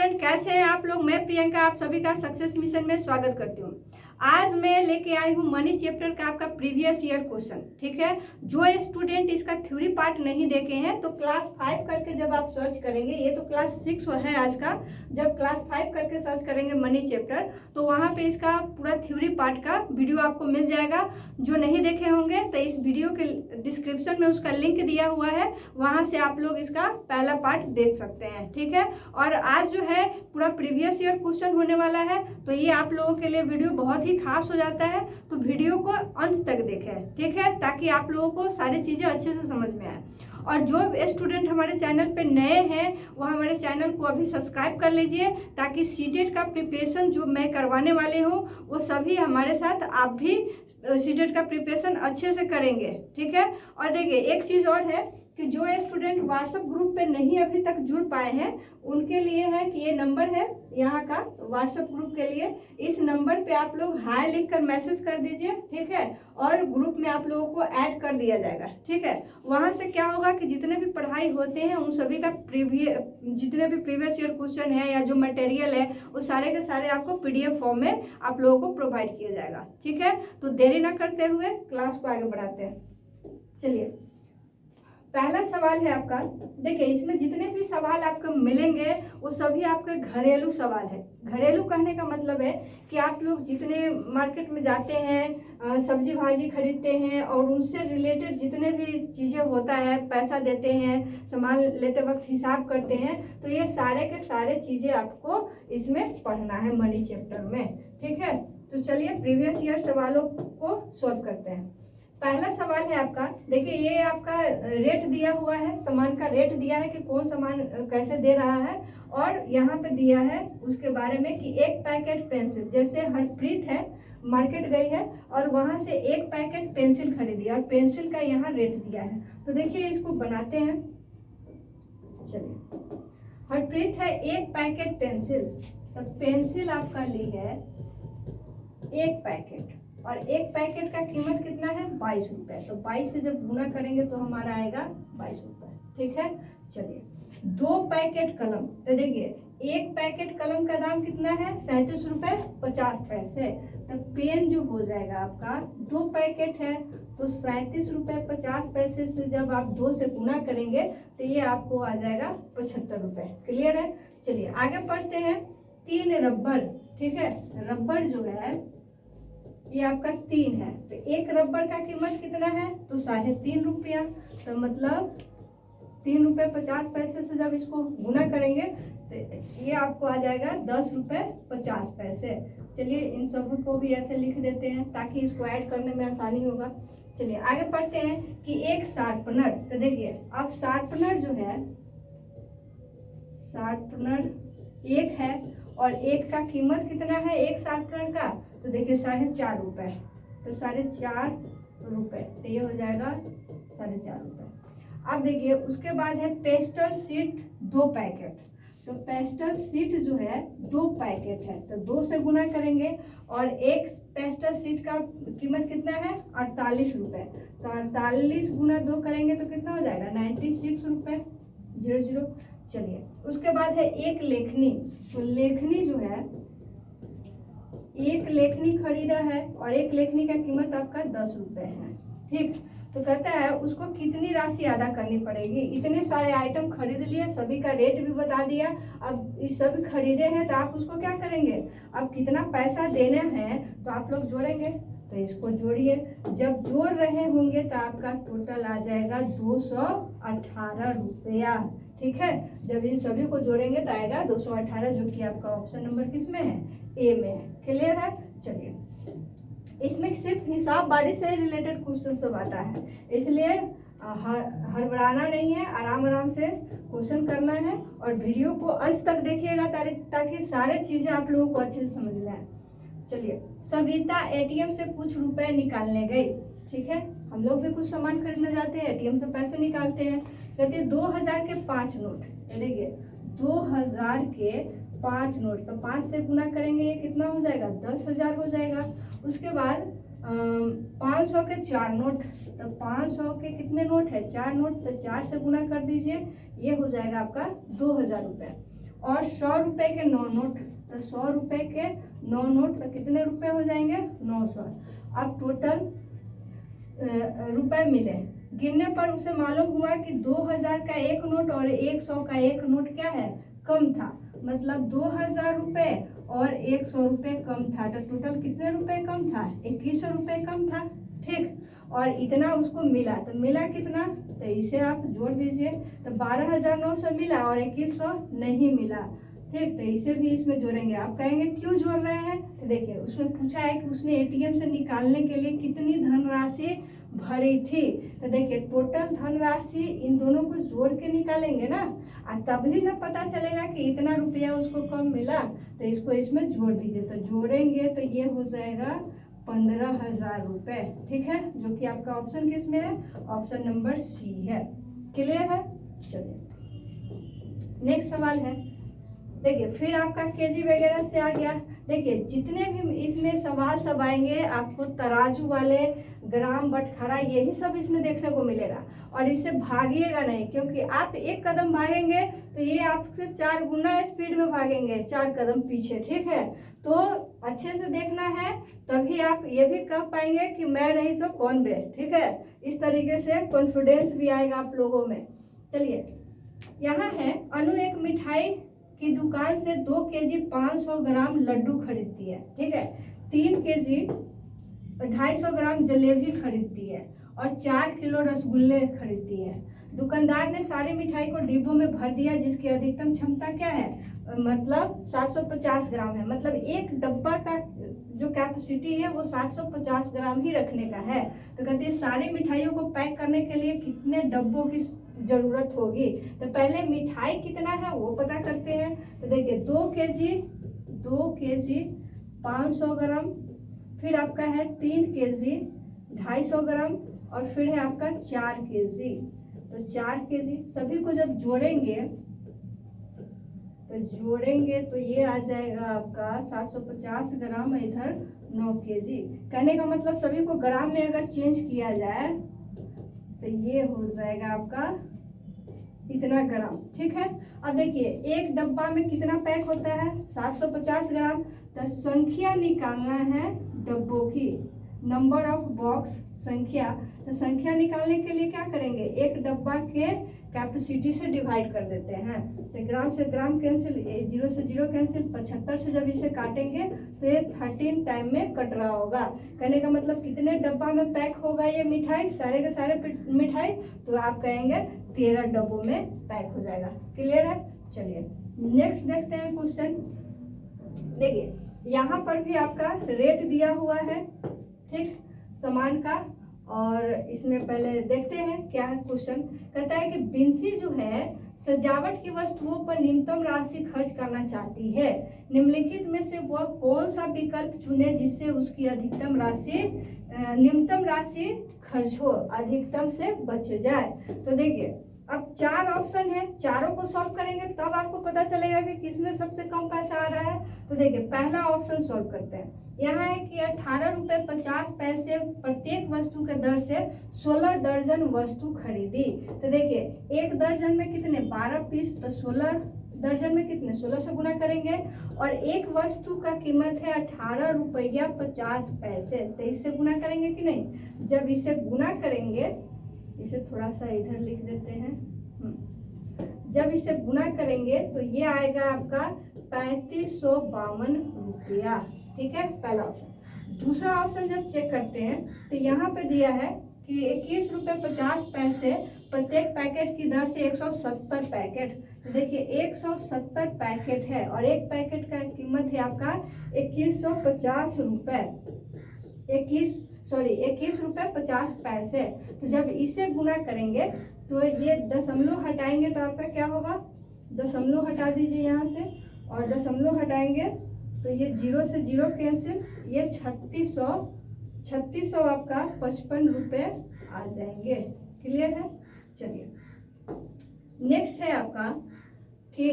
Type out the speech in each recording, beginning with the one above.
Student, कैसे हैं आप लोग। मैं प्रियंका आप सभी का सक्सेस मिशन में स्वागत करती हूँ। आज मैं लेके आई हूँ मनी चैप्टर का आपका प्रीवियस ईयर क्वेश्चन। ठीक है, जो स्टूडेंट इसका थ्योरी पार्ट नहीं देखे हैं तो क्लास 5 करके जब आप सर्च करेंगे, ये तो क्लास 6 है आज का, जब क्लास 5 करके सर्च करेंगे मनी चैप्टर तो वहाँ पे इसका पूरा थ्योरी पार्ट का वीडियो आपको मिल जाएगा। जो नहीं देखे होंगे तो इस वीडियो के डिस्क्रिप्शन में उसका लिंक दिया हुआ है, वहाँ से आप लोग इसका पहला पार्ट देख सकते हैं। ठीक है, और आज जो है पूरा प्रीवियस ईयर क्वेश्चन होने वाला है, तो ये आप लोगों के लिए वीडियो बहुत ही खास हो जाता है, तो वीडियो को अंत तक देखें। ठीक है, ताकि आप लोगों को सारी चीज़ें अच्छे से समझ में आए। और जो स्टूडेंट हमारे चैनल पे नए हैं वो हमारे चैनल को अभी सब्सक्राइब कर लीजिए, ताकि सीटेट का प्रिपरेशन जो मैं करवाने वाले हूँ वो सभी हमारे साथ आप भी सीटेट का प्रिपरेशन अच्छे से करेंगे। ठीक है, और देखिए एक चीज़ और है कि जो स्टूडेंट व्हाट्सएप ग्रुप पे नहीं अभी तक जुड़ पाए हैं उनके लिए है कि ये नंबर है यहाँ का व्हाट्सएप ग्रुप के लिए। इस नंबर पे आप लोग हाय लिखकर मैसेज कर दीजिए। ठीक है, और ग्रुप में आप लोगों को ऐड कर दिया जाएगा। ठीक है, वहाँ से क्या होगा कि जितने भी पढ़ाई होते हैं उन सभी का जितने भी प्रीवियस ईयर क्वेश्चन है या जो मटेरियल है वो सारे के सारे आपको PDF फॉर्म में आप लोगों को प्रोवाइड किया जाएगा। ठीक है, तो देरी ना करते हुए क्लास को आगे बढ़ाते हैं। चलिए, पहला सवाल है आपका। देखिए इसमें जितने भी सवाल आपको मिलेंगे वो सभी आपके घरेलू सवाल है। घरेलू कहने का मतलब है कि आप लोग जितने मार्केट में जाते हैं, सब्जी भाजी खरीदते हैं और उनसे रिलेटेड जितने भी चीज़ें होता है, पैसा देते हैं, सामान लेते वक्त हिसाब करते हैं, तो ये सारे के सारे चीज़ें आपको इसमें पढ़ना है मनी चैप्टर में। ठीक है, तो चलिए प्रीवियस ईयर सवालों को सॉल्व करते हैं। पहला सवाल है आपका। देखिए ये आपका रेट दिया हुआ है, सामान का रेट दिया है कि कौन सामान कैसे दे रहा है, और यहाँ पे दिया है उसके बारे में कि एक पैकेट पेंसिल, जैसे हरप्रीत है मार्केट गई है और वहाँ से एक पैकेट पेंसिल खरीदी और पेंसिल का यहाँ रेट दिया है। तो देखिए इसको बनाते हैं। चलिए, हरप्रीत है एक पैकेट पेंसिल, तो पेंसिल आपका ली है एक पैकेट और एक पैकेट का कीमत कितना है 22 रुपये। तो 22 से जब गुना करेंगे तो हमारा आएगा 22 रुपये। ठीक है, चलिए दो पैकेट कलम, तो देखिए एक पैकेट कलम का दाम कितना है 37 रुपये 50 पैसे। तो पेन जो हो जाएगा आपका, दो पैकेट है तो 37 रुपये 50 पैसे से जब आप 2 से गुना करेंगे तो ये आपको आ जाएगा 75 रुपये। क्लियर है, चलिए आगे पढ़ते हैं। 3 रबर, ठीक है, रबर जो है ये आपका 3 है, तो एक रबर का कीमत कितना है तो 3.5 रुपया। तो मतलब 3 रुपये 50 पैसे से जब इसको गुना करेंगे तो ये आपको आ जाएगा 10 रुपये 50 पैसे। चलिए इन सभी को भी ऐसे लिख देते हैं ताकि इसको ऐड करने में आसानी होगा। चलिए आगे पढ़ते हैं कि एक शार्पनर, तो देखिए अब शार्पनर जो है, शार्पनर एक है और एक का कीमत कितना है एक शार्पनर का, तो देखिए 4.5 रुपये। तो 4.5 रुपये, तो ये हो जाएगा 4.5 रुपये। अब देखिए उसके बाद है पेस्टल शीट 2 पैकेट, तो पेस्टल शीट जो है 2 पैकेट है तो 2 से गुना करेंगे और एक पेस्टल शीट का कीमत कितना है 48 रुपये। तो 48 गुना 2 करेंगे तो कितना हो जाएगा 96 रुपये 00। चलिए उसके बाद है एक लेखनी, तो लेखनी जो है एक लेखनी खरीदा है और एक लेखनी का कीमत आपका 10 रुपये है। ठीक, तो कहता है उसको कितनी राशि अदा करनी पड़ेगी। इतने सारे आइटम खरीद लिए, सभी का रेट भी बता दिया। अब इस सब खरीदे हैं तो आप उसको क्या करेंगे, अब कितना पैसा देना है तो आप लोग जोड़ेंगे। तो इसको जोड़िए, जब जोड़ रहे होंगे तो आपका टोटल आ जाएगा 218 रुपया। ठीक है, जब इन सभी को जोड़ेंगे तो आएगा 218, जो कि आपका ऑप्शन नंबर किस में है, ए में है। क्लियर है, चलिए इसमें सिर्फ हिसाब बारी से रिलेटेड क्वेश्चन सब आता है, इसलिए हड़बड़ाना नहीं है, आराम आराम से क्वेश्चन करना है और वीडियो को अंत तक देखिएगा ताकि सारे चीज़ें आप लोगों को अच्छे से समझ में आए। चलिए, सविता ATM से कुछ रुपए निकालने गई। ठीक है, हम लोग भी कुछ सामान खरीदने जाते हैं, ATM से पैसे निकालते हैं। कहते हैं 2000 के 5 नोट, देखिए 2000 के 5 नोट, तो 5 से गुना करेंगे ये कितना हो जाएगा 10,000 हो जाएगा। उसके बाद 500 के 4 नोट, तो 500 के कितने नोट है 4 नोट, तो 4 से गुना कर दीजिए, ये हो जाएगा आपका 2000 रुपये। और 100 रुपये के 9 नोट। तो 100 रुपये के 9 नोट तो कितने रुपए हो जाएंगे? 900। अब टोटल रुपए मिले, गिनने पर उसे मालूम हुआ कि 2000 का एक नोट और 100 का एक नोट क्या है? कम था। मतलब 2000 रुपये और 100 रुपये कम था। तो टोटल कितने रुपए कम था? 2100 रुपये कम था। ठीक, और इतना उसको मिला। तो मिला कितना? तो इसे आप जोड़ दीजिए। तो 12,900 मिला और 2100 नहीं मिला। ठीक, तो इसे भी इसमें जोड़ेंगे। आप कहेंगे क्यों जोड़ रहे हैं? तो देखिए उसमें पूछा है कि उसने एटीएम से निकालने के लिए कितनी धनराशि भरी थी। तो देखिए टोटल धनराशि इन दोनों को जोड़ के निकालेंगे ना, तभी ना पता चलेगा कि इतना रुपया उसको कम मिला। तो इसको इसमें जोड़ दीजिए। तो जोड़ेंगे तो ये हो जाएगा 15,000 रुपये। ठीक है, जो कि आपका ऑप्शन किस में है? ऑप्शन नंबर सी है। क्लियर है? चलिए नेक्स्ट सवाल है। देखिए फिर आपका केजी वगैरह से आ गया। देखिए जितने भी इसमें सवाल सब आएंगे आपको तराजू वाले, ग्राम, बटखरा, यही सब इसमें देखने को मिलेगा। और इससे भागिएगा नहीं, क्योंकि आप एक कदम भागेंगे तो ये आपसे 4 गुना स्पीड में भागेंगे 4 कदम पीछे। ठीक है, तो अच्छे से देखना है, तभी आप ये भी कह पाएंगे कि मैं नहीं तो कौन बे। ठीक है, इस तरीके से कॉन्फिडेंस भी आएगा आप लोगों में। चलिए यहाँ है, अनु एक मिठाई की दुकान से 2 केजी 500 ग्राम लड्डू खरीदती है। ठीक है, 3 केजी 250 ग्राम जलेबी खरीदती है और 4 किलो रसगुल्ले खरीदती है। दुकानदार ने सारी मिठाई को डिब्बों में भर दिया, जिसकी अधिकतम क्षमता क्या है? मतलब 750 ग्राम है। मतलब एक डब्बा का जो कैपेसिटी है वो 750 ग्राम ही रखने का है। तो कहते हैं सारी मिठाइयों को पैक करने के लिए कितने डब्बों की जरूरत होगी। तो पहले मिठाई कितना है वो पता करते हैं। तो देखिए 2 केजी 500 ग्राम, फिर आपका है 3 केजी 250 ग्राम और फिर है आपका 4 केजी। तो 4 केजी सभी को जब जोड़ेंगे तो ये आ जाएगा आपका 750 ग्राम, इधर 9 केजी। कहने का मतलब सभी को ग्राम में अगर चेंज किया जाए तो ये हो जाएगा आपका इतना ग्राम। ठीक है, अब देखिए एक डब्बा में कितना पैक होता है? 750 ग्राम। तो संख्या निकालना है डब्बों की, नंबर ऑफ बॉक्स, संख्या। तो संख्या निकालने के लिए क्या करेंगे? एक डब्बा के कैपेसिटी से डिवाइड कर देते हैं। तो ग्राम से ग्राम कैंसिल, 0 से 0 कैंसिल, 75 से जब इसे काटेंगे तो ये 13 टाइम में कट रहा होगा। कहने का मतलब कितने डब्बा में पैक होगा ये मिठाई, सारे के सारे मिठाई? तो आप कहेंगे 13 डब्बों में पैक हो जाएगा। क्लियर है? चलिए नेक्स्ट देखते हैं क्वेश्चन। देखिए यहाँ पर भी आपका रेट दिया हुआ है, ठीक, सामान का। और इसमें पहले देखते हैं क्या है क्वेश्चन। कहता है कि बिंसी जो है सजावट की वस्तुओं पर न्यूनतम राशि खर्च करना चाहती है। निम्नलिखित में से वह कौन सा विकल्प चुने जिससे उसकी न्यूनतम राशि खर्च हो, अधिकतम से बच जाए। तो देखिए अब 4 ऑप्शन है, चारों को सॉल्व करेंगे तब आपको पता चलेगा कि किसमें सबसे कम पैसा आ रहा है। तो देखिए पहला ऑप्शन सॉल्व करते हैं। यहाँ है कि 18 रुपये 50 पैसे प्रत्येक वस्तु के दर से 16 दर्जन वस्तु खरीदी। तो देखिए एक दर्जन में कितने? 12 पीस। तो 16 दर्जन में कितने? 16 से गुना करेंगे। और एक वस्तु का कीमत है 18 रुपया 50 पैसे। तो इससे गुना करेंगे कि नहीं? जब इसे गुना करेंगे, इसे थोड़ा सा इधर लिख देते हैं। जब इसे गुना करेंगे तो ये आएगा आपका 3552 रुपया। ठीक है, पहला ऑप्शन। दूसरा ऑप्शन जब चेक करते हैं तो यहाँ पे दिया है कि 21 रुपये 50 पैसे प्रत्येक पैकेट की दर से 170 पैकेट। तो देखिए 170 पैकेट है और एक पैकेट का कीमत है आपका 2150 रुपये, 21 रुपये 50 पैसे। तो जब इसे गुना करेंगे तो ये दशमलव हटाएंगे तो आपका क्या होगा? दशमलव हटा दीजिए यहाँ से, और दशमलव हटाएंगे तो ये 0 से 0 कैंसिल, ये 3600 आपका 55 रुपये आ जाएंगे। क्लियर है? चलिए नेक्स्ट है आपका कि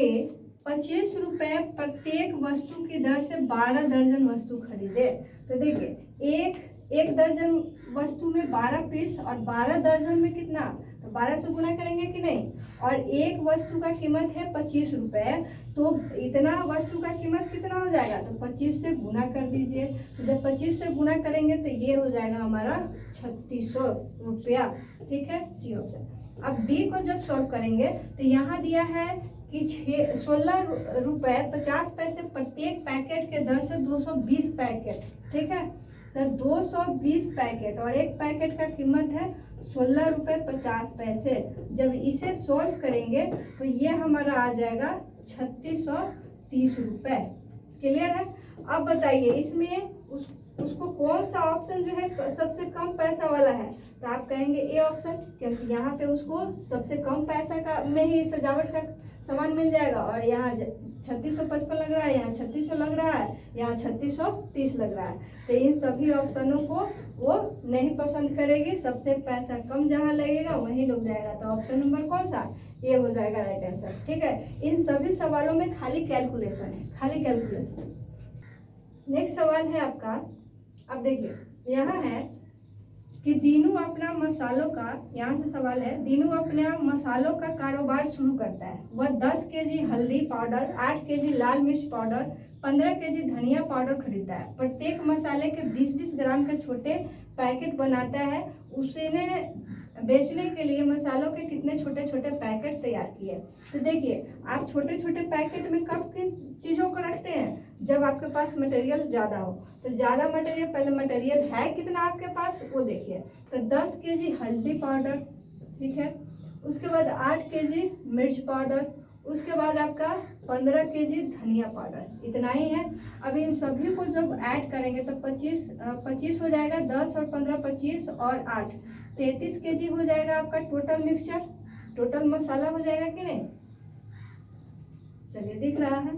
25 रुपये प्रत्येक वस्तु की दर से 12 दर्जन वस्तु खरीदे। तो देखिए 1 एक दर्जन वस्तु में 12 पीस और 12 दर्जन में कितना, तो 12 से गुना करेंगे कि नहीं। और एक वस्तु का कीमत है 25 रुपये, तो इतना वस्तु का कीमत कितना हो जाएगा, तो 25 से गुना कर दीजिए। जब 25 से गुना करेंगे तो ये हो जाएगा हमारा 3600 रुपया। ठीक है, सी ऑप्शन। अब डी को जब सॉल्व करेंगे तो यहाँ दिया है कि 16 रुपये 50 पैसे प्रत्येक पैकेट के दर से 220 पैकेट। ठीक है, तो 220 पैकेट और एक पैकेट का कीमत है 16 रुपये 50 पैसे। जब इसे सॉल्व करेंगे तो ये हमारा आ जाएगा 3630 रुपये। क्लियर है। अब बताइए इसमें उसको कौन सा ऑप्शन जो है सबसे कम पैसा वाला है, तो आप कहेंगे ए ऑप्शन, क्योंकि यहाँ पे उसको सबसे कम पैसा का में ही सजावट का सामान मिल जाएगा। और यहाँ 3655 लग रहा है, यहाँ 3600 लग रहा है, यहाँ 3630 लग रहा है। तो इन सभी ऑप्शनों को वो नहीं पसंद करेगी, सबसे पैसा कम जहाँ लगेगा वहीं लग जाएगा। तो ऑप्शन नंबर कौन सा, ये हो जाएगा राइट आंसर। ठीक है, इन सभी सवालों में खाली कैलकुलेशन है, खाली कैलकुलेशन। नेक्स्ट सवाल है आपका, अब देखिए यहाँ है कि दीनू अपना मसालों का, यहाँ से सवाल है, दीनू अपना मसालों का कारोबार शुरू करता है। वह 10 केजी हल्दी पाउडर, 8 केजी लाल मिर्च पाउडर, 15 केजी धनिया पाउडर खरीदता है। प्रत्येक मसाले के 20-20 ग्राम के छोटे पैकेट बनाता है। उसने बेचने के लिए मसालों के कितने छोटे छोटे पैकेट तैयार किए। तो देखिए आप छोटे छोटे पैकेट में कब किन चीज़ों को रखते हैं, जब आपके पास मटेरियल ज़्यादा हो। तो ज़्यादा मटेरियल, पहले मटेरियल है कितना आपके पास वो देखिए। तो 10 केजी हल्दी पाउडर, ठीक है, उसके बाद 8 केजी मिर्च पाउडर, उसके बाद आपका 15 केजी धनिया पाउडर, इतना ही है। अब इन सभी को जब ऐड करेंगे तो 25 हो जाएगा, 10 और 15 25 और 8 33 केजी हो जाएगा आपका टोटल मिक्सचर, टोटल मसाला हो जाएगा कि नहीं। चलिए दिख रहा है,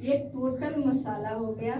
ये टोटल मसाला हो गया,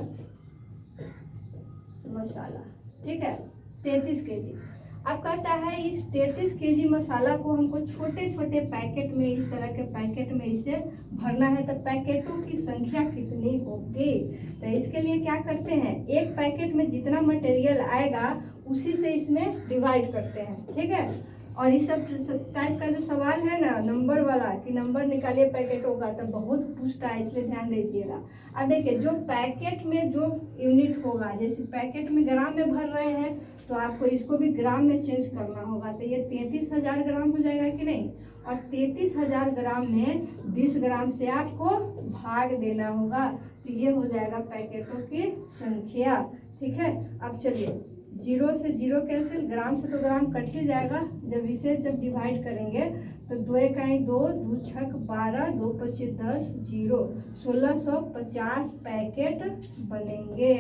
मसाला, ठीक है, 33 केजी। अब कहता है इस 33 केजी मसाला को हमको छोटे छोटे पैकेट में, इस तरह के पैकेट में इसे भरना है। तो पैकेटों की संख्या कितनी होगी, तो इसके लिए क्या करते हैं, एक पैकेट में जितना मटेरियल आएगा उसी से इसमें डिवाइड करते हैं। ठीक है, और इस सब टाइप का जो सवाल है ना नंबर वाला, कि नंबर निकालिए पैकेटों का, तो बहुत पूछता है, इसलिए ध्यान दीजिएगा। अब देखिए जो पैकेट में जो यूनिट होगा, जैसे पैकेट में ग्राम में भर रहे हैं तो आपको इसको भी ग्राम में चेंज करना होगा। तो ये 33,000 ग्राम हो जाएगा कि नहीं, और 33,000 ग्राम में 20 ग्राम से आपको भाग देना होगा। तो ये हो जाएगा पैकेटों की संख्या। ठीक है, अब चलिए 0 से 0 कैंसिल, ग्राम से तो ग्राम कट ही जाएगा। जब इसे डिवाइड करेंगे तो 2 इकाई 2, 2 छक 12, 2 पच्चीस 10, 0 1650 पैकेट बनेंगे।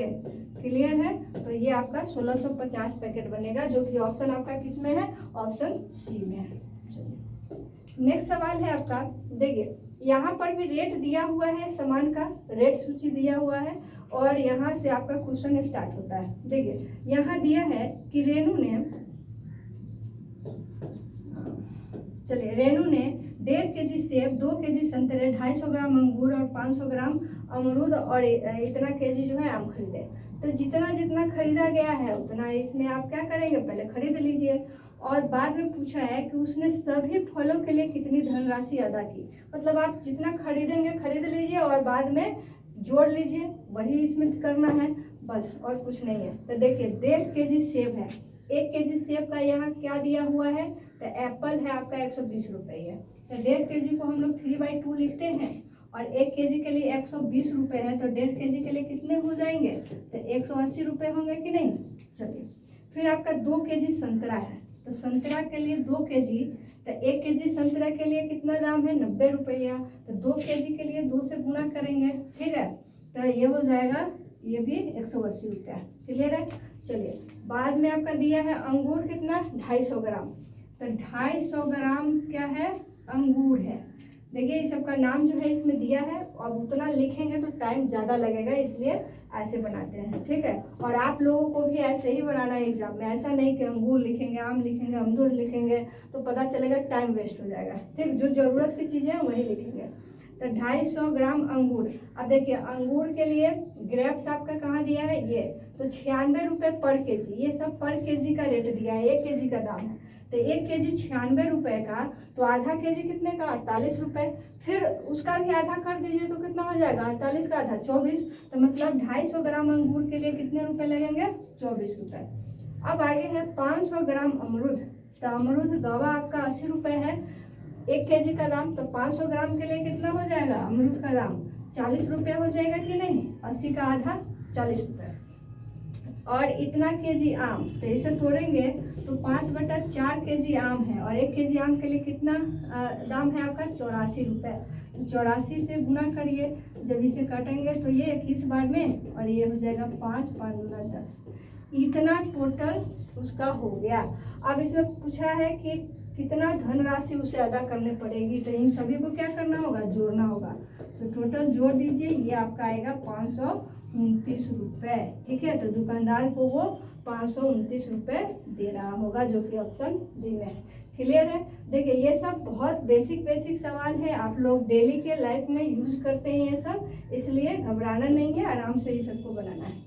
क्लियर है, तो ये आपका 1650 पैकेट बनेगा, जो कि ऑप्शन आपका किस में है, ऑप्शन सी में है। चलिए नेक्स्ट सवाल है आपका, देखिए यहाँ पर भी रेट दिया हुआ है, सामान का रेट सूची दिया हुआ है, और यहाँ से आपका क्वेश्चन स्टार्ट होता है। देखिए यहाँ दिया है कि रेनू ने 1.5 केजी सेब, 2 केजी संतरे, 250 ग्राम अंगूर और 500 ग्राम अमरूद और इतना केजी जो है आम खरीदे। तो जितना जितना खरीदा गया है उतना इसमें आप क्या करेंगे, पहले खरीद लीजिए। और बाद में पूछा है कि उसने सभी फलों के लिए कितनी धनराशि अदा की। मतलब आप जितना खरीदेंगे खरीद लीजिए और बाद में जोड़ लीजिए, वही इसमें करना है बस, और कुछ नहीं है। तो देखिए 1.5 केजी सेब है, 1 केजी सेब का यहाँ क्या दिया हुआ है, तो एप्पल है आपका 120 रुपये है। तो 1.5 केजी को हम लोग 3/2 लिखते हैं, और 1 केजी के लिए 120 रुपये है, तो 1.5 केजी के लिए कितने हो जाएंगे, तो 180 रुपये होंगे कि नहीं। चलिए फिर आपका 2 केजी संतरा है, तो संतरा के लिए 2 केजी, तो 1 केजी संतरा के लिए कितना दाम है, 90 रुपया। तो 2 केजी के लिए 2 से गुना करेंगे, ठीक है, तो ये हो जाएगा, ये भी 180 रुपया। क्लियर है। चलिए बाद में आपका दिया है अंगूर कितना, 250 ग्राम, तो 250 ग्राम क्या है, अंगूर है। देखिए इस सबका नाम जो है इसमें दिया है, और उतना लिखेंगे तो टाइम ज़्यादा लगेगा, इसलिए ऐसे बनाते हैं। ठीक है, और आप लोगों को भी ऐसे ही बनाना है एग्जाम में, ऐसा नहीं कि अंगूर लिखेंगे, आम लिखेंगे, अमरूद लिखेंगे, तो पता चलेगा टाइम वेस्ट हो जाएगा। ठीक, जो ज़रूरत की चीज़ें हैं वही लिखेंगे। तो 250 ग्राम अंगूर। अब देखिए अंगूर के लिए ग्रेप्स आपका कहाँ दिया है, ये तो 96 रुपये पर केजी, ये सब पर केजी का रेट दिया है, 1 केजी का दाम है। तो 1 केजी 96 रुपये का, तो आधा केजी कितने का, 48 रुपये। फिर उसका भी आधा कर दीजिए तो कितना हो जाएगा, 48 का आधा 24, तो मतलब 250 ग्राम अंगूर के लिए कितने रुपए लगेंगे, 24 रुपये। अब आगे है 500 ग्राम अमरूद। तो अमरूद गवा आपका 80 रुपये है, 1 केजी का दाम, तो 500 ग्राम के लिए कितना हो जाएगा अमरूद का दाम, 40 रुपये हो जाएगा कि नहीं, 80 का आधा 40 रुपये। और इतना केजी आम, तो इसे तोड़ेंगे तो 5/4 केजी आम है, और 1 केजी आम के लिए कितना दाम है आपका, 84 रुपये। तो 84 से गुना करिए, जब इसे काटेंगे तो ये 21 बार में, और ये हो जाएगा 5 5 गुना 10, इतना टोटल उसका हो गया। अब इसमें पूछा है कि कितना धनराशि उसे अदा करनी पड़ेगी, तो इन सभी को क्या करना होगा, जोड़ना होगा। तो टोटल जोड़ दीजिए, ये आपका आएगा 529 रुपये। ठीक है, तो दुकानदार को वो 529 रुपये दे रहा होगा, जो कि ऑप्शन डी में है। क्लियर है। देखिए ये सब बहुत बेसिक सवाल है, आप लोग डेली के लाइफ में यूज करते हैं ये सब, इसलिए घबराना नहीं है, आराम से ही सबको बनाना है।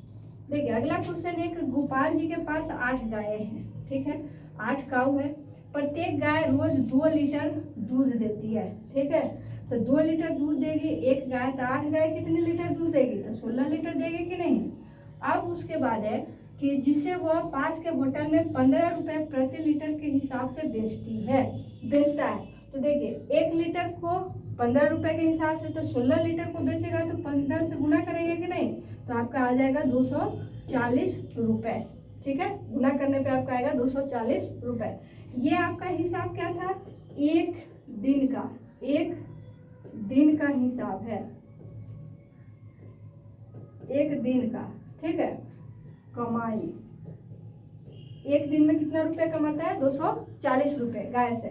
देखिए अगला क्वेश्चन है कि गोपाल जी के पास 8 गायें हैं। ठीक है, 8 काऊ है, प्रत्येक गाय रोज 2 लीटर दूध देती है। ठीक है, तो 2 लीटर दूध देगी एक गाय, तो 8 गाय कितने लीटर दूध देगी, तो 16 लीटर देगी कि नहीं। अब उसके बाद है कि जिसे वह पास के होटल में 15 रुपये प्रति लीटर के हिसाब से बेचता है। तो देखिए 1 लीटर को 15 रुपये के हिसाब से, तो 16 लीटर को बेचेगा तो 15 से गुना करेंगे कि नहीं, तो आपका आ जाएगा 240 रुपये। ठीक है, गुना करने पे आपका आएगा 240 रुपये। ये आपका हिसाब क्या था, एक दिन का हिसाब है, एक दिन का। ठीक है, कमाई एक दिन में कितना रुपए कमाता है, 240 रुपये गाय से।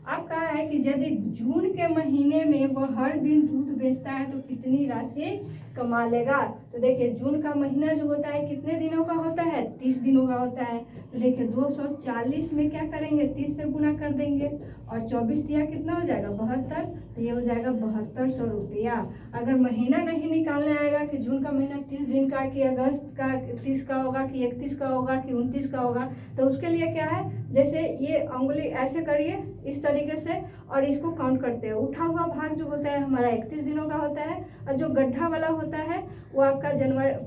अब कहा है कि यदि जून के महीने में वह हर दिन दूध बेचता है तो कितनी राशि कमा लेगा। तो देखिए जून का महीना जो होता है कितने दिनों का होता है, 30 दिनों का होता है। तो देखिए 240 में क्या करेंगे, 30 से गुना कर देंगे, और 24 दिया कितना हो जाएगा, 72, तो ये हो जाएगा 7200 रुपया। अगर महीना नहीं निकालने आएगा कि जून का महीना 30 दिन का, कि अगस्त का 30 का होगा, कि 31 का होगा, कि 29 का होगा, तो उसके लिए क्या है, जैसे ये उंगली ऐसे करिए इस तरीके से, और इसको काउंट करते हैं। उठा हुआ भाग जो होता है हमारा 31 दिनों का होता है, और जो गड्ढा वाला होता है वो आपका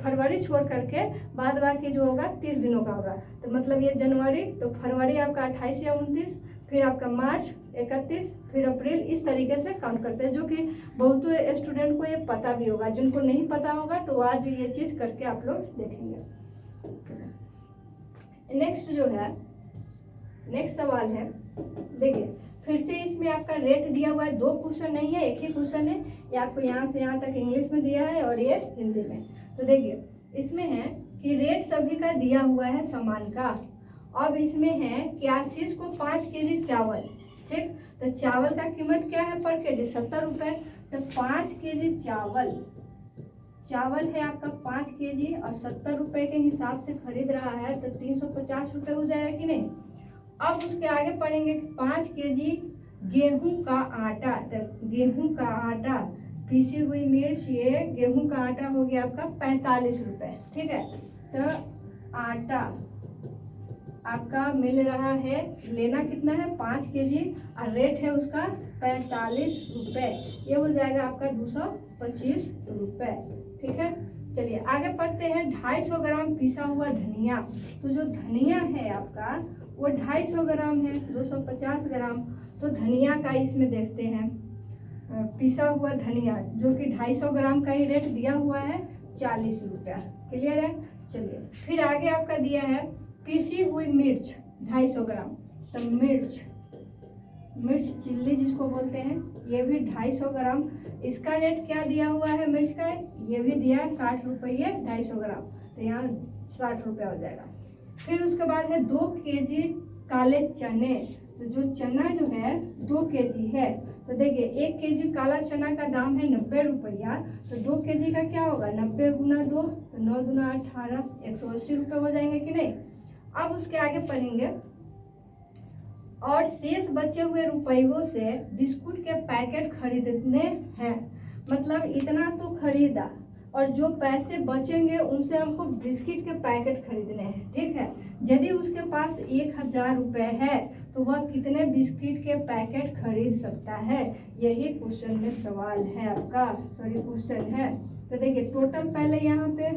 फरवरी छोड़ करके बाद बाकी जो होगा 30 दिनों का होगा। तो मतलब ये जनवरी, तो फरवरी आपका 28 या 29, फिर आपका मार्च 31, फिर अप्रैल, इस तरीके से काउंट करते हैं, जो कि बहुत स्टूडेंट को ये पता भी होगा। जिनको नहीं पता होगा तो आज ये चीज़ करके आप लोग देखेंगे। नेक्स्ट सवाल है, देखिए फिर से इसमें आपका रेट दिया हुआ है, 2 क्वेश्चन नहीं है, एक ही क्वेश्चन है। ये आपको यहाँ से यहाँ तक इंग्लिश में दिया है और ये हिंदी में। तो देखिए इसमें है कि रेट सभी का दिया हुआ है सामान का। अब इसमें है कि आशीष को 5 केजी चावल, ठीक, तो चावल का कीमत क्या है पर केजी, 70 रुपये। तो 5 केजी चावल है आपका 5 केजी, और 70 रुपये के हिसाब से खरीद रहा है, तो 350 रुपये हो जाएगा कि नहीं। अब उसके आगे पढ़ेंगे 5 केजी गेहूं का आटा, तो गेहूं का आटा, पीसी हुई मिर्च, ये गेहूं का आटा हो गया आपका 45 रुपये। ठीक है, तो आटा आपका मिल रहा है, लेना कितना है 5 केजी, और रेट है उसका 45 रुपये, ये हो जाएगा आपका 225 रुपये। ठीक है, चलिए आगे पढ़ते हैं। 250 ग्राम पिसा हुआ धनिया, तो जो धनिया है आपका वो 250 ग्राम है, 250 ग्राम। तो धनिया का इसमें देखते हैं, पिसा हुआ धनिया जो कि 250 ग्राम का ही रेट दिया हुआ है 40 रुपया। क्लियर है। चलिए फिर आगे आपका दिया है पीसी हुई मिर्च 250 ग्राम, तो मिर्च चिल्ली जिसको बोलते हैं, ये भी 250 ग्राम। इसका रेट क्या दिया हुआ है मिर्च का, ये भी दिया है 60 रुपये 250 ग्राम, तो यहाँ 60 रुपया हो जाएगा। फिर उसके बाद है 2 केजी काले चने, तो जो चना जो है 2 केजी है, तो देखिए 1 केजी काला चना का दाम है 90 रुपया, तो 2 केजी का क्या होगा, 90 गुना 2, तो 9 गुना 18, 180 रुपये हो जाएंगे कि नहीं। अब उसके आगे पढ़ेंगे और शेष बचे हुए रुपयों से बिस्कुट के पैकेट खरीदने हैं। मतलब इतना तो खरीदा और जो पैसे बचेंगे उनसे हमको बिस्किट के पैकेट खरीदने हैं। ठीक है, यदि उसके पास 1000 रुपये है तो वह कितने बिस्किट के पैकेट खरीद सकता है? यही क्वेश्चन में सवाल है आपका, सॉरी क्वेश्चन है। तो देखिए टोटल पहले यहाँ पे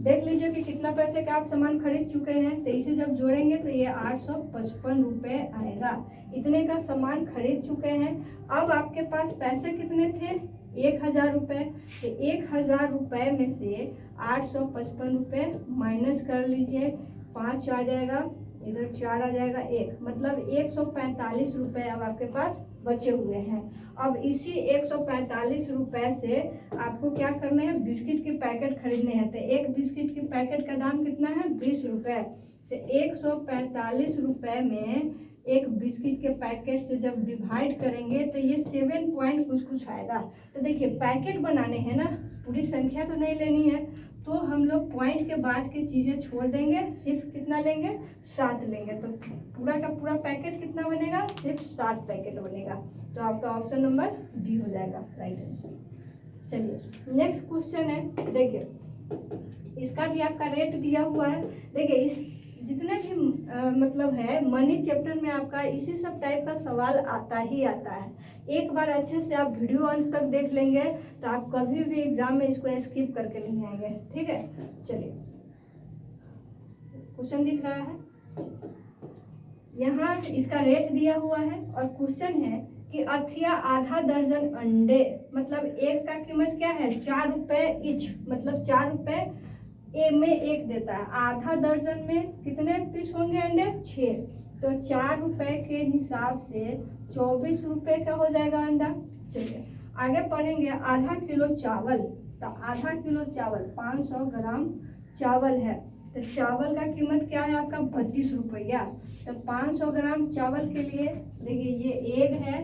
देख लीजिए कि कितना पैसे का आप सामान खरीद चुके हैं। तो इसे जब जोड़ेंगे तो ये 855 रुपये आएगा। इतने का सामान खरीद चुके हैं। अब आपके पास पैसे कितने थे? 1000 रुपये। तो 1000 रुपये में से 855 रुपये माइनस कर लीजिए, 5 आ जाएगा, इधर 4 आ जाएगा, 1, मतलब 145 रुपये अब आपके पास बचे हुए हैं। अब इसी 145 रुपये से आपको क्या करना है? बिस्किट के पैकेट खरीदने हैं। तो एक बिस्किट के पैकेट का दाम कितना है? 20 रुपये। तो 145 रुपये में एक बिस्किट के पैकेट से जब डिवाइड करेंगे तो ये 7 पॉइंट कुछ आएगा। तो देखिए पैकेट बनाने हैं ना, पूरी संख्या तो नहीं लेनी है, तो हम लोग पॉइंट के बाद की चीज़ें छोड़ देंगे, सिर्फ कितना लेंगे? 7 लेंगे। तो पूरा का पूरा पैकेट कितना बनेगा? सिर्फ 7 पैकेट बनेगा। तो आपका ऑप्शन नंबर डी हो जाएगा राइट आंसर। चलिए नेक्स्ट क्वेश्चन है, देखिए इसका भी आपका रेट दिया हुआ है। देखिए इस जितने भी मतलब है मनी चैप्टर में आपका इसी सब टाइप का सवाल आता ही आता है। एक बार अच्छे से आप वीडियो अंत तक देख लेंगे तो आप कभी भी एग्जाम में इसको स्किप करके नहीं आएंगे। ठीक है, चलिए क्वेश्चन दिख रहा है यहाँ, इसका रेट दिया हुआ है और क्वेश्चन है कि अथिया आधा दर्जन अंडे, मतलब एक का कीमत क्या है? 4 रुपये इच, मतलब 4 रुपये में एक देता है। आधा दर्जन में कितने पीस होंगे अंडे? 6। तो 4 रुपये के हिसाब से 24 रुपये का हो जाएगा अंडा। चलिए आगे पढ़ेंगे। आधा किलो चावल, तो आधा किलो चावल 500 ग्राम चावल है, तो चावल का कीमत क्या है आपका? 32 रुपया। तो 500 ग्राम चावल के लिए देखिए ये एग है,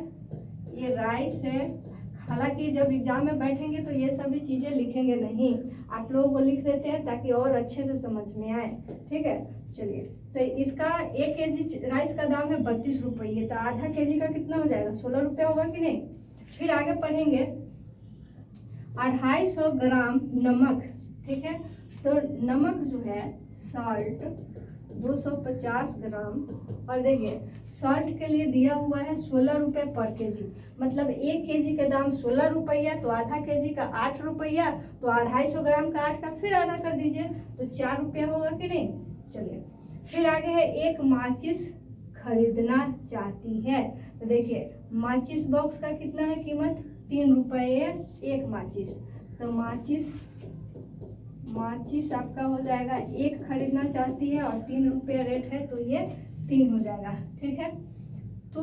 ये राइस है। हालांकि जब एग्जाम में बैठेंगे तो ये सभी चीज़ें लिखेंगे नहीं, आप लोगों को लिख देते हैं ताकि और अच्छे से समझ में आए। ठीक है, चलिए तो इसका 1 केजी राइस का दाम है 32 रुपये, तो आधा केजी का कितना हो जाएगा? 16 रुपये होगा कि नहीं? फिर आगे पढ़ेंगे 250 ग्राम नमक। ठीक है, तो नमक जो है साल्ट 250 ग्राम, और देखिए साल्ट के लिए दिया हुआ है 16 रुपये पर केजी, मतलब 1 केजी का दाम 16 रुपया, तो आधा केजी का 8 रुपया, तो 250 ग्राम का 8 का फिर आधा कर दीजिए तो 4 रुपया होगा कि नहीं? चलिए फिर आगे है एक माचिस खरीदना चाहती है। तो देखिए माचिस बॉक्स का कितना है कीमत? 3 रुपये एक माचिस। तो माचिस आपका हो जाएगा, एक खरीदना चाहती है और 3 रुपया रेट है, तो ये 3 हो जाएगा। ठीक है, तो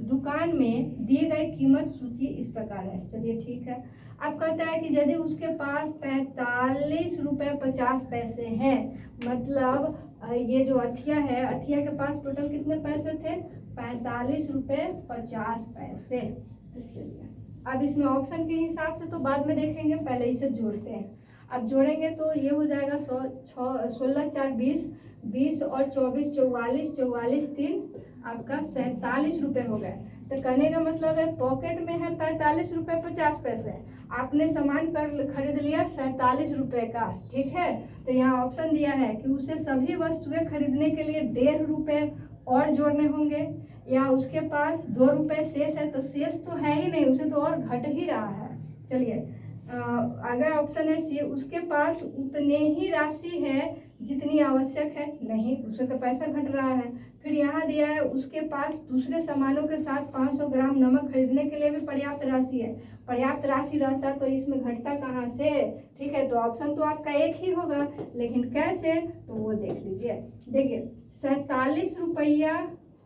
दुकान में दी गई कीमत सूची इस प्रकार है। चलिए ठीक है, अब कहता है कि यदि उसके पास 45 रुपये 50 पैसे हैं, मतलब ये जो अथिया है, अथिया के पास टोटल कितने पैसे थे? 45 रुपये 50 पैसे। तो चलिए अब इसमें ऑप्शन के हिसाब से तो बाद में देखेंगे, पहले इसे जोड़ते हैं। अब जोड़ेंगे तो ये हो जाएगा 16 4 20, 20 और 24 44, 44 3 आपका 47 रुपये हो गए। तो कहने का मतलब है पॉकेट में है 45 रुपये 50 पैसे, आपने सामान खरीद लिया 47 रुपये का। ठीक है, तो यहाँ ऑप्शन दिया है कि उसे सभी वस्तुएं खरीदने के लिए 1.5 रुपये और जोड़ने होंगे, या उसके पास 2 रुपये शेष है, तो शेष तो है ही नहीं, उसे तो और घट ही रहा है। चलिए आगे ऑप्शन है सी, उसके पास उतने ही राशि है जितनी आवश्यक है, नहीं उसे तो पैसा घट रहा है। फिर यहाँ दिया है उसके पास दूसरे सामानों के साथ 500 ग्राम नमक खरीदने के लिए भी पर्याप्त राशि है। पर्याप्त राशि रहता तो इसमें घटता कहाँ से? ठीक है, तो ऑप्शन तो आपका एक ही होगा, लेकिन कैसे तो वो देख लीजिए। देखिए 47 रुपया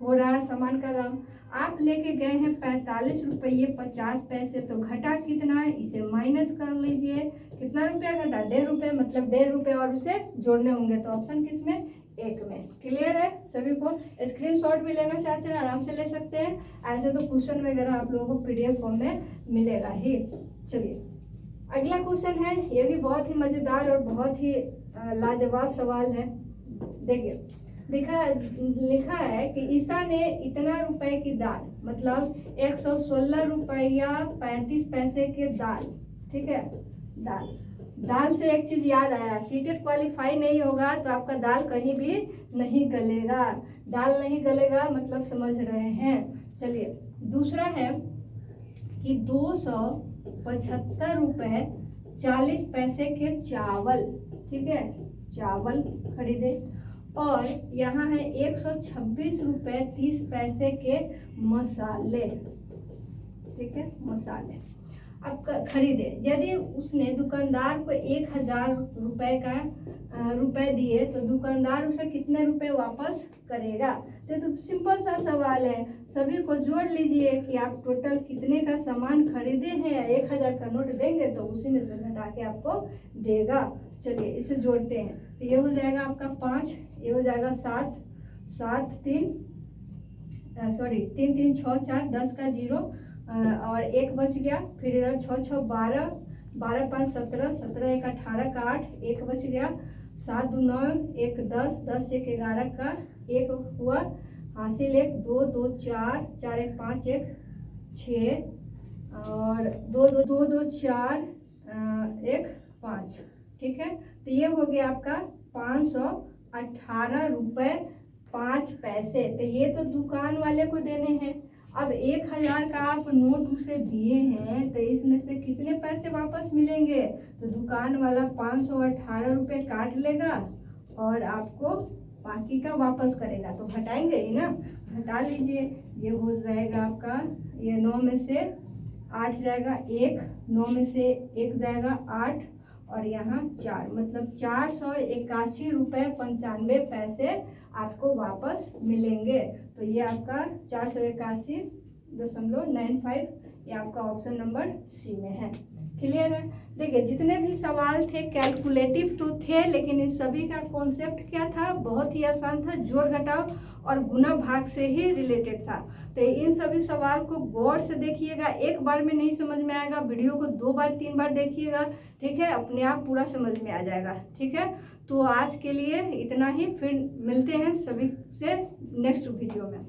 हो रहा है सामान का दाम, आप लेके गए हैं 45 रुपये 50 पैसे, तो घटा कितना है? इसे माइनस कर लीजिए, कितना रुपया घटा? 1.5 रुपये, मतलब 1.5 रुपये और उसे जोड़ने होंगे। तो ऑप्शन किस में? एक में। क्लियर है सभी को? स्क्रीनशॉट भी लेना चाहते हैं आराम से ले सकते हैं, ऐसे तो क्वेश्चन वगैरह आप लोगों को PDF फॉर्म में मिलेगा ही। चलिए अगला क्वेश्चन है, ये भी बहुत ही मज़ेदार और बहुत ही लाजवाब सवाल है। देखिए लिखा है कि ईसा ने इतना रुपए की दाल, मतलब 116 रुपया 35 पैसे के दाल, ठीक है। दाल से एक चीज याद आया, सीटेट क्वालिफाई नहीं होगा तो आपका दाल कहीं भी नहीं गलेगा। दाल नहीं गलेगा मतलब समझ रहे हैं। चलिए दूसरा है कि 275 रुपये 40 पैसे के चावल, ठीक है, चावल खरीदे। और यहाँ है 126 रुपये 30 पैसे के मसाले, ठीक है, मसाले अब खरीदे। यदि उसने दुकानदार को 1000 रुपये का रुपए दिए तो दुकानदार उसे कितने रुपए वापस करेगा। तो सिंपल सा सवाल है, सभी को जोड़ लीजिए कि आप टोटल कितने का सामान खरीदे हैं। 1000 का नोट देंगे तो उसी में से घटा के आपको देगा। चलिए इसे जोड़ते हैं तो ये हो जाएगा आपका 5, ये हो जाएगा 7, 3 3 6 4 10 का 0 और 1 बच गया। फिर इधर 6 6 12, 12 5 17, 17 1 18 का 8, 1 बच गया। 7 2 9, 1 10, 10 1 11 का 1 हुआ हासिल। 1 2 2 4, 4 1 5 1 6 और 2 2 2 2 4 1 5, ठीक है। तो ये हो गया आपका 518 रुपये 5 पैसे। तो ये तो दुकान वाले को देने हैं। अब 1000 का आप नोट उसे दिए हैं तो इसमें से कितने पैसे वापस मिलेंगे। तो दुकान वाला 518 रुपये काट लेगा और आपको बाकी का वापस करेगा। तो घटाएंगे ही ना, घटा लीजिए। ये हो जाएगा आपका, ये 9 में से 8 जाएगा 1, 9 में से 1 जाएगा 8 और यहाँ 4, मतलब 481 रुपये 95 पैसे आपको वापस मिलेंगे। तो ये आपका 481.95, ये आपका ऑप्शन नंबर सी में है। क्लियर है। देखिए जितने भी सवाल थे कैलकुलेटिव तो थे, लेकिन इन सभी का कॉन्सेप्ट क्या था, बहुत ही आसान था, जोड़ घटाव और गुना भाग से ही रिलेटेड था। तो इन सभी सवाल को गौर से देखिएगा, एक बार में नहीं समझ में आएगा, वीडियो को 2 बार 3 बार देखिएगा, ठीक है, अपने आप पूरा समझ में आ जाएगा, ठीक है। तो आज के लिए इतना ही, फिर मिलते हैं सभी से नेक्स्ट वीडियो में।